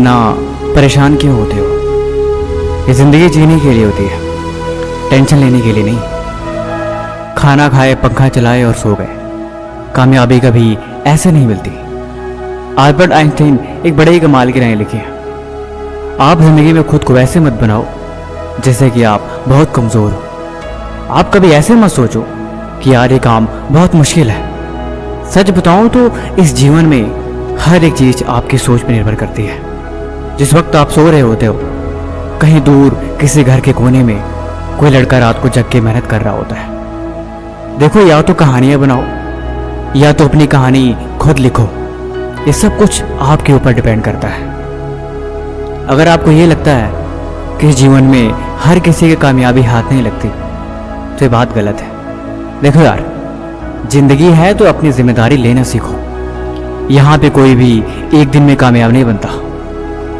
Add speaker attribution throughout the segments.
Speaker 1: इतना परेशान क्यों होते हो? ये ज़िंदगी जीने के लिए होती है, टेंशन लेने के लिए नहीं। खाना खाए, पंखा चलाए और सो गए। कामयाबी कभी ऐसे नहीं मिलती। अल्बर्ट आइंस्टीन एक बड़े ही कमाल की राय लिखी है, आप ज़िंदगी में खुद को वैसे मत बनाओ जैसे कि आप बहुत कमज़ोर हो। आप कभी ऐसे मत सोचो कि यार ये काम बहुत मुश्किल है। सच बताऊं तो इस जीवन में हर एक चीज़ आपकी सोच पर निर्भर करती है। जिस वक्त आप सो रहे होते हो, कहीं दूर किसी घर के कोने में कोई लड़का रात को जग के मेहनत कर रहा होता है। देखो, या तो कहानियां बनाओ या तो अपनी कहानी खुद लिखो। ये सब कुछ आपके ऊपर डिपेंड करता है। अगर आपको ये लगता है कि इस जीवन में हर किसी की कामयाबी हाथ नहीं लगती, तो ये बात गलत है। देखो यार, जिंदगी है तो अपनी जिम्मेदारी लेना सीखो। यहाँ पे कोई भी एक दिन में कामयाब नहीं बनता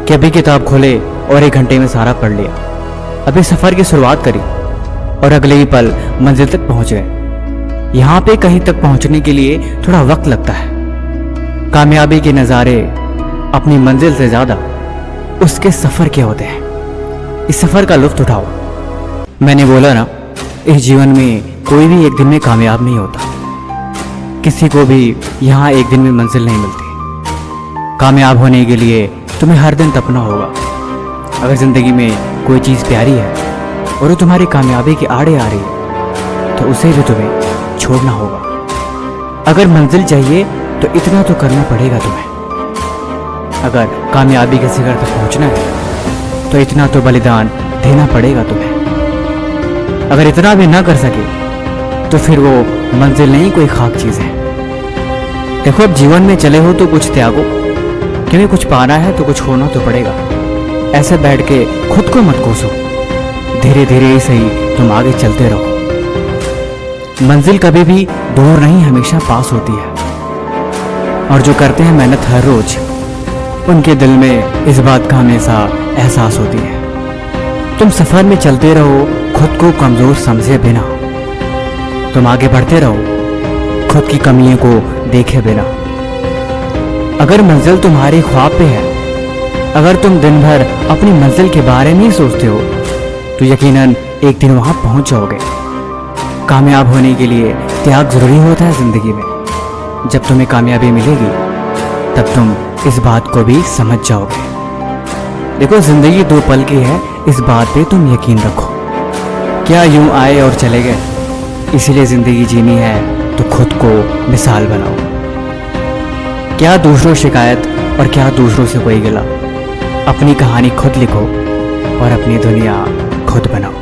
Speaker 1: कि अभी किताब खोले और 1 घंटे में सारा पढ़ लिया। अभी सफ़र की शुरुआत करी और अगले ही पल मंजिल तक पहुँच गए। यहाँ पे कहीं तक पहुँचने के लिए थोड़ा वक्त लगता है। कामयाबी के नज़ारे अपनी मंजिल से ज़्यादा उसके सफ़र के होते हैं। इस सफ़र का लुत्फ़ उठाओ। मैंने बोला ना, इस जीवन में कोई भी एक दिन में कामयाब नहीं होता। किसी को भी यहाँ एक दिन में मंजिल नहीं मिलती। कामयाब होने के लिए तुम्हें हर दिन तपना होगा। अगर ज़िंदगी में कोई चीज़ प्यारी है और वो तुम्हारी कामयाबी के आड़े आ रही है, तो उसे भी तुम्हें छोड़ना होगा। अगर मंजिल चाहिए तो इतना तो करना पड़ेगा तुम्हें। अगर कामयाबी के शिखर तक पहुँचना है तो इतना तो बलिदान देना पड़ेगा तुम्हें। अगर इतना भी ना कर सके तो फिर वो मंजिल नहीं, कोई खाक चीज़ है। देखो, अब जीवन में चले हो तो कुछ त्यागो, क्योंकि कुछ पाना है तो कुछ होना तो पड़ेगा। ऐसे बैठ के खुद को मत कोसो। धीरे धीरे ही सही तुम आगे चलते रहो। मंजिल कभी भी दूर नहीं, हमेशा पास होती है। और जो करते हैं मेहनत हर रोज, उनके दिल में इस बात का हमेशा एहसास होती है। तुम सफ़र में चलते रहो, खुद को कमज़ोर समझे बिना। तुम आगे बढ़ते रहो, खुद की कमियों को देखे बिना। अगर मंजिल तुम्हारे ख्वाब पे है, अगर तुम दिन भर अपनी मंजिल के बारे में ही सोचते हो, तो यकीनन एक दिन वहाँ पहुँच जाओगे। कामयाब होने के लिए त्याग ज़रूरी होता है ज़िंदगी में। जब तुम्हें कामयाबी मिलेगी तब तुम इस बात को भी समझ जाओगे। देखो, ज़िंदगी 2 पल की है, इस बात पे तुम यकीन रखो। क्या यूं आए और चले गए? इसीलिए ज़िंदगी जीनी है तो खुद को मिसाल बनाओ। क्या दूसरों शिकायत और क्या दूसरों से कोई गिला। अपनी कहानी खुद लिखो और अपनी दुनिया खुद बनाओ।